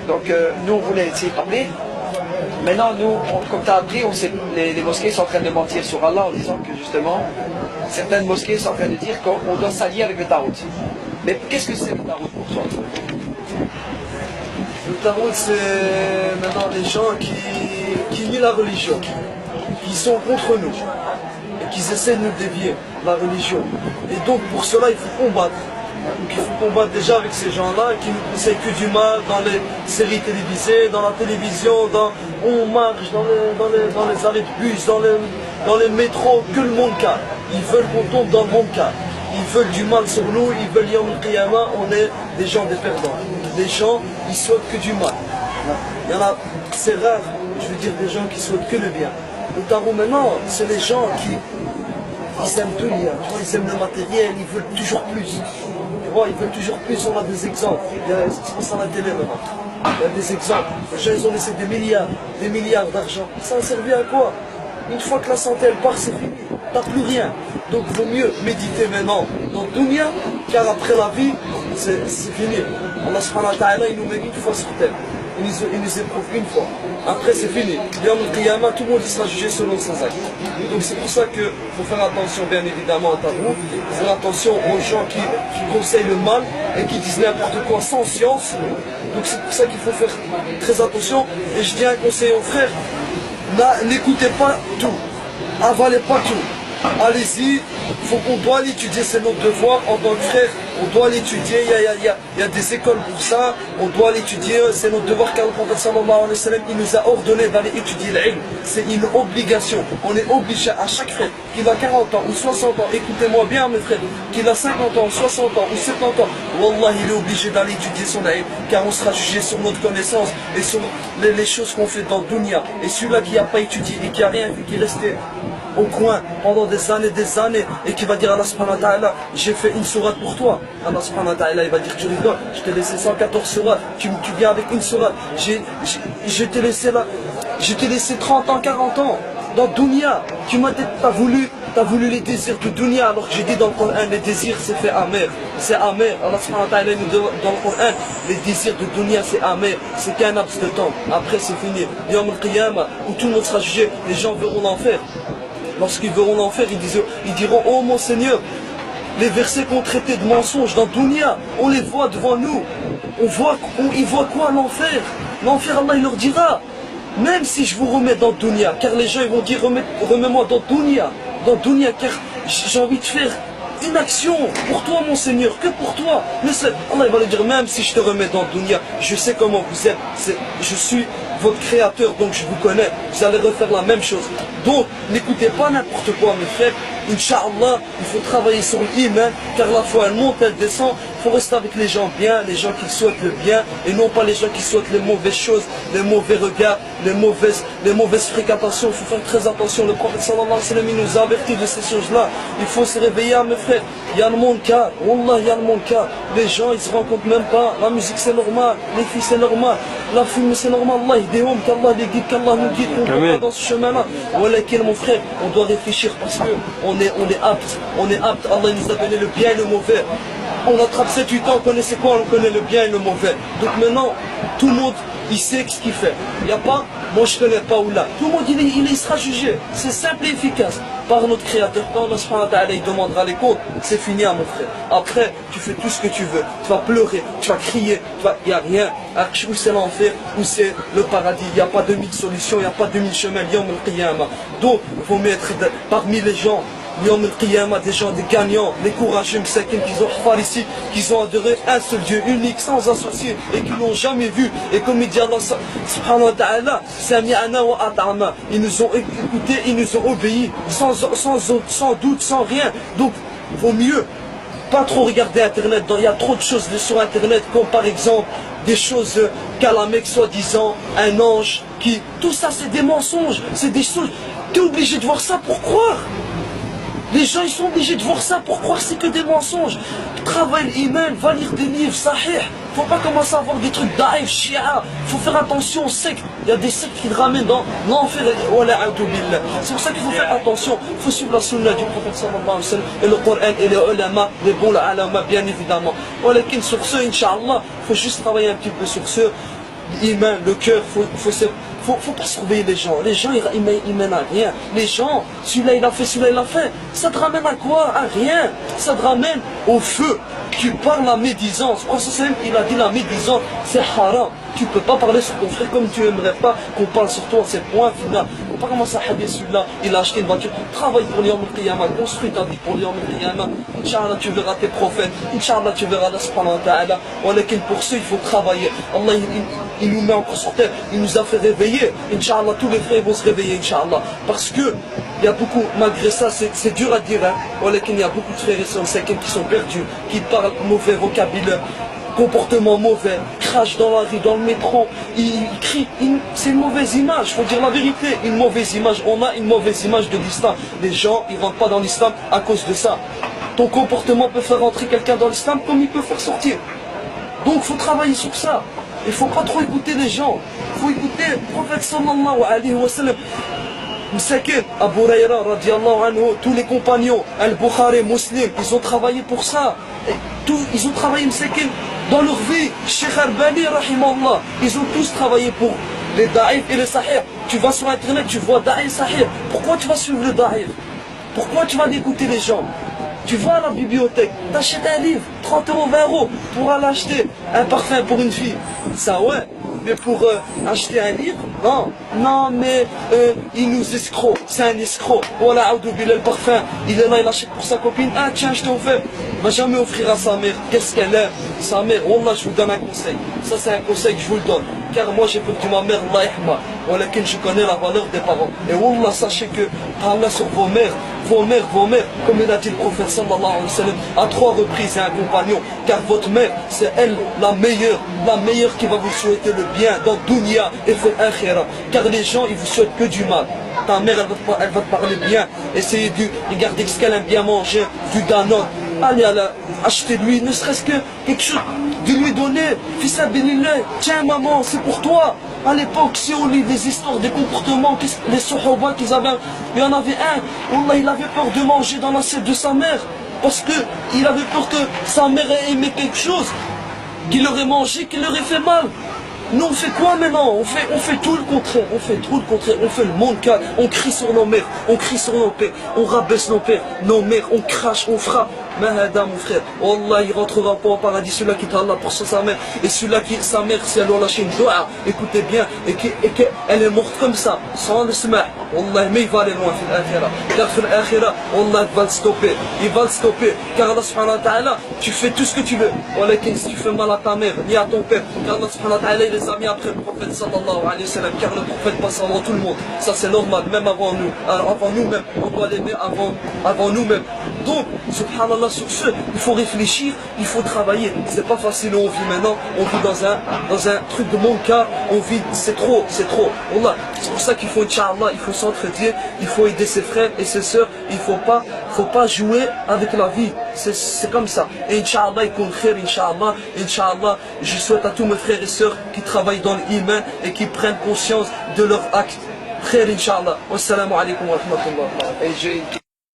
Donc nous on voulait essayer de parler. Maintenant nous, comme tu as appris, les mosquées sont en train de mentir sur Allah en disant que justement, certaines mosquées sont en train de dire qu'on doit s'allier avec le Tarout. Mais qu'est-ce que c'est le Tarout pour toi? Le Tarout, c'est maintenant des gens qui nient la religion, qui sont contre nous et qui essaient de nous dévier la religion. Et donc pour cela il faut combattre. Donc il faut combattre déjà avec ces gens-là qui nous conseillent que du mal dans les séries télévisées, dans la télévision, on marche dans les arrêts de bus, dans les métros, que le munkar. Ils veulent qu'on tombe dans le munkar. Ils veulent du mal sur nous, ils veulent Yawm al-Qiyamah, on est des gens des perdants. Les gens, ils souhaitent que du mal. Il y en a, c'est rare, je veux dire, des gens qui souhaitent que le bien. Le Tarout maintenant, c'est les gens qui ils aiment tout lire, tu vois, ils aiment le matériel, ils veulent toujours plus. Tu vois, ils veulent toujours plus, on a des exemples. Il y a ce qui se passe à la télé maintenant. Il y a des exemples. Les gens, ils ont laissé des milliards d'argent. Ça a servi à quoi? Une fois que la santé elle part, c'est fini. T'as plus rien. Donc il vaut mieux méditer maintenant dans le dunya, car après la vie, c'est fini. Allah subhanahu wa ta'ala, il nous met une fois sur terre. Il nous éprouve une fois. Après c'est fini. Yawm al-Qiyamah, tout le monde sera jugé selon ses actes. Donc c'est pour ça qu'il faut faire attention bien évidemment à Tarout. Faire attention aux gens qui conseillent le mal et qui disent n'importe quoi sans science. Donc c'est pour ça qu'il faut faire très attention. Et je dis un conseil aux frères, n'écoutez pas tout. Avalez pas tout. Allez-y, on doit l'étudier, c'est notre devoir en tant que frère, on doit l'étudier, il y a des écoles pour ça, on doit l'étudier, c'est notre devoir car le prophète sallallahu alayhi wa sallam, il nous a ordonné d'aller étudier l'ilm, c'est une obligation, on est obligé à chaque frère, qu'il a 40 ans ou 60 ans, écoutez-moi bien mes frères, qu'il a 50 ans, 60 ans ou 70 ans, wallah il est obligé d'aller étudier son ilm, car on sera jugé sur notre connaissance et sur les choses qu'on fait dans le dunya, et celui-là qui n'a pas étudié et qui n'a rien vu, qui est resté au coin pendant des années et qui va dire à Allah subhanahu wa ta'ala, j'ai fait une sourate pour toi. Allah subhanahu wa ta'ala il va dire, tu rigoles, je t'ai laissé 114 sourates, tu viens avec une sourate, je t'ai laissé là, je t'ai laissé 30 ans, 40 ans dans dunya, t'as voulu les désirs de dunya, alors que j'ai dit dans le Coran, les désirs c'est fait amer, c'est amer. Allah subhanahu wa ta'ala nous dit dans le Coran, les désirs de dunya c'est amer, c'est qu'un laps de temps, après c'est fini. Yawm al-Qiyamah, où tout le monde sera jugé, les gens verront l'enfer. Lorsqu'ils verront l'enfer, ils diront, oh mon Seigneur, les versets qu'on traitait de mensonges dans Dunya, on les voit devant nous. Ils voient quoi l'enfer? L'enfer, Allah il leur dira, même si je vous remets dans Dunya, car les gens ils vont dire, remets-moi dans Dunya, car j'ai envie de faire une action pour toi mon Seigneur, que pour toi. Mais Allah il va leur dire, même si je te remets dans Dunya, je sais comment vous êtes, je suis votre créateur, donc je vous connais, vous allez refaire la même chose. Donc n'écoutez pas n'importe quoi mes frères, Inch'Allah, il faut travailler sur l'iman, car la foi elle monte, elle descend, il faut rester avec les gens bien, les gens qui souhaitent le bien, et non pas les gens qui souhaitent les mauvaises choses, les mauvais regards, les mauvaises fréquentations. Il faut faire très attention, le prophète sallallahu alayhi wa sallam il nous a avertis de ces choses-là. Il faut se réveiller mes frères, il y a le munkar, wallah il y a le munkar, les gens ils se rendent compte même pas, la musique c'est normal, les filles c'est normal, la fumée c'est normal, Allah yahdihum, qu'Allah les guide, qu'Allah nous guide, qu'on va dans ce chemin-là. Voilà mon frère, on doit réfléchir parce que on est apte, Allah nous a donné le bien et le mauvais. On attrape 7-8 ans, on connaît c'est quoi, on connaît le bien et le mauvais. Donc maintenant, tout le monde, il sait ce qu'il fait. Il n'y a pas, moi je connais pas ou là. Tout le monde, il sera jugé. C'est simple et efficace. Par notre Créateur, quand Allah subhanahu wa ta'ala il demandera les comptes, c'est fini à mon frère. Après, tu fais tout ce que tu veux. Tu vas pleurer, tu vas crier, il n'y a rien. Où c'est l'enfer, où c'est le paradis. Il n'y a pas de mille solutions, il n'y a pas de mille chemins. Yawm al-Qiyamah. Donc, il faut mettre parmi les gens Yawm al-Qiyamah, des gens, des gagnants, des courageux, qui ont fait ici, qui ont adoré un seul Dieu unique, sans associé, et qui l'ont jamais vu. Et comme il dit Allah subhanahu wa ta'ala, sami'ana wa ata'na. Ils nous ont écoutés, ils nous ont obéi, sans doute, sans rien. Donc, il vaut mieux pas trop regarder Internet. Il y a trop de choses sur Internet, comme par exemple des choses qu'à la Mecque soi-disant, un ange, tout ça c'est des mensonges, c'est des choses. Tu es obligé de voir ça pour croire. Les gens ils sont obligés de voir ça pour croire que c'est que des mensonges. Travaille l'iman, va lire des livres, sahih. Faut pas commencer à voir des trucs daïf, shia. Faut faire attention aux sectes. Il y a des sectes qui te ramènent dans l'enfer. C'est pour ça qu'il faut faire attention. Il faut suivre la sunna du prophète sallallahu alayhi wa sallam et le Coran et les ulama, les bons ulama bien évidemment. Sur ce, Inch'Allah, il faut juste travailler un petit peu sur ce. l'humain, le cœur, faut pas surveiller les gens. Les gens, ils mènent à rien. Les gens, celui-là il a fait, celui-là il a fait. Ça te ramène à quoi? À rien. Ça te ramène au feu. Tu parles la médisance. Le prophète il a dit la médisance, c'est haram. Tu peux pas parler sur ton frère comme tu aimerais pas qu'on parle sur toi, c'est point final. Faut pas commencer à hadith celui-là, il a acheté une voiture. Travaille pour l'Yawm al-Qiyamah, construis ta vie pour l'Yawm al-Qiyamah. Inch'Allah, tu verras tes prophètes. Inch'Allah, tu verras Allah subhanahu wa ta'ala. Pour ce, il faut travailler. Allah, il nous met encore sur terre, il nous a fait réveiller. Inch'Allah, tous les frères vont se réveiller, Inch'Allah. Parce que, il y a beaucoup, malgré ça, c'est dur à dire, hein. Il y a beaucoup de frères et sœurs qui sont perdus, qui parlent mauvais vocabulaire, comportement mauvais, crachent dans la rue, dans le métro, ils crient, c'est une mauvaise image, faut dire la vérité, une mauvaise image, on a une mauvaise image de l'islam. Les gens, ils rentrent pas dans l'islam à cause de ça. Ton comportement peut faire rentrer quelqu'un dans l'islam comme il peut faire sortir. Donc, faut travailler sur ça. Il faut pas trop écouter les gens. Il faut écouter le prophète sallallahu alayhi wa sallam. Msakin, Abu Huraira, radiallahu anhu, tous les compagnons, Al-Bukhari, Muslim, ils ont travaillé pour ça. Ils ont travaillé, Msakin, dans leur vie. Sheikh Albani, rahimallah, ils ont tous travaillé pour les da'if et les sahih. Tu vas sur internet, tu vois da'if sahih. Pourquoi tu vas suivre le da'if? Pourquoi tu vas écouter les gens? Tu vas à la bibliothèque, t'achètes un livre, 30 €, 20 €, pour aller acheter un parfum pour une fille. Ça ouais, mais pour acheter un livre, non, mais il nous escroc, c'est un escroc. Voilà, le parfum, il est là, il achète pour sa copine, ah tiens, je t'ai offert. Il va jamais offrir à sa mère, qu'est-ce qu'elle aime? Sa mère, Wallah, je vous donne un conseil. Ça c'est un conseil que je vous le donne. Car moi j'ai perdu ma mère, Allah yahma. Voilà, je connais la valeur des parents. Et Wallah, sachez que Allah sur vos mères, comme il a dit le prophète sallallahu alayhi wa sallam, à 3 reprises, et un compagnon, car votre mère, c'est elle la meilleure qui va vous souhaiter le bien dans dunya et fil akhira. Car les gens, ils vous souhaitent que du mal. Ta mère, elle va te parler bien, essayez de regarder ce qu'elle aime bien manger, du Danone, allez achetez-lui, ne serait-ce que quelque chose, de lui donner, fils abinillah, tiens maman, c'est pour toi. À l'époque, si on lit des histoires, des comportements, les Sahaba qu'ils avaient, il y en avait un, Wallah, il avait peur de manger dans l'assiette de sa mère, parce qu'il avait peur que sa mère ait aimé quelque chose, qu'il aurait mangé, qu'il aurait fait mal. Nous on fait quoi maintenant? On fait tout le contraire, on fait le monde calme, on crie sur nos mères, on crie sur nos pères, on rabaisse nos pères, nos mères, on crache, on frappe. Mahada mon frère, Wallah il rentrera pas au paradis, celui-là qui t'a Allah pour sa mère, et celui-là qui, sa mère, si elle lui a lâché une doua, écoutez bien, et qu'elle est morte comme ça, sans le smah, Wallah mais il va aller loin fil akhira, car fil akhira, Wallah il va le stopper, car Allah subhanahu wa ta'ala, tu fais tout ce que tu veux, Wallah si tu fais mal à ta mère, ni à ton père, car Allah subhanahu wa ta'ala il les a mis après le prophète sallallahu alayhi wa sallam, car le prophète passe avant tout le monde, ça c'est normal, même avant nous, alors avant nous-mêmes, on doit l'aimer avant nous-mêmes, donc, subhanallah, sur ce, il faut réfléchir, il faut travailler. C'est pas facile où on vit maintenant, on vit dans un truc de mon cas, on vit, c'est trop. Wallah, c'est pour ça qu'il faut, Inch'Allah, il faut s'entraider, il faut aider ses frères et ses sœurs, il faut pas jouer avec la vie, c'est comme ça. Et Inch'Allah, il compte faire, Inch'Allah, je souhaite à tous mes frères et sœurs qui travaillent dans l'humain et qui prennent conscience de leurs actes. Frère, Inch'Allah. Wassalamu alaikum wa rahmatullah.